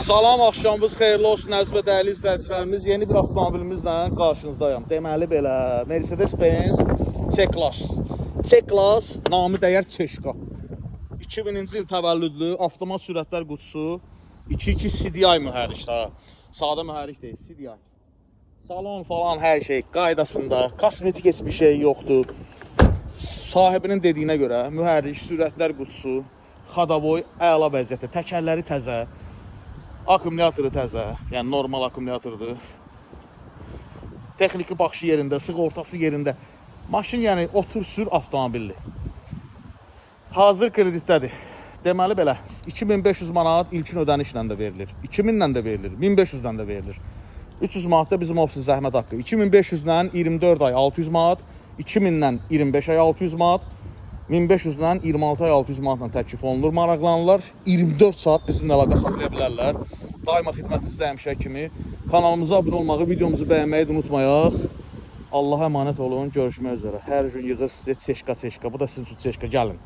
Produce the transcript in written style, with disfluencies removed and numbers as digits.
Salam, axşamınız xeyirli olsun əziz və dəyərli izləyicilərimiz. Yeni bir avtomobilimizlə qarşınızdayım. Deməli belə, Mercedes-Benz C-Class. C-Class namı dəyər Çeşka. 2000-ci il təvəllüdlü, avtomat sürətlər qutusu, 2.2 CDI mühərrikdə. Sadə mühərrik deyil, CDI. Salon falan hər şey qaydasında, kosmetik heç bir şey yoxdur. Sahibinin dediyinə görə mühərrik, sürətlər qutusu, xadaboy əla vəziyyətdə, təkərləri təzə. Akkumulatoru təzə, yəni normal akkumulatordur. Texniki baxışı yerində, sığortası yerində. Maşın yəni otur sür avtomobilli. Hazır kreditdədir. Deməli belə 2500 manat ilkin ödənişlə də verilir. 2000-lə də verilir, 1500-dən də verilir. 300 manat da bizim ofsin zəhmət haqqı. 2500-dən 24 ay 600 manat, 2000-dən 25 ay 600 manat, 1500-dən 26 ay 600 manatla təklif olunur. Maraqlanırlar 24 saat bizimlə əlaqə saxlaya bilərlər. Daima xidmətinizdə həmişə kimi. Kanalımıza abunə olmağı, videomuzu bəyənməyi unutmayaq. Allah'a əmanət olun. Görüşmək üzrə. Hər gün yığır sizə Çeşka. Bu da sizin üçün Çeşka. Gəlin.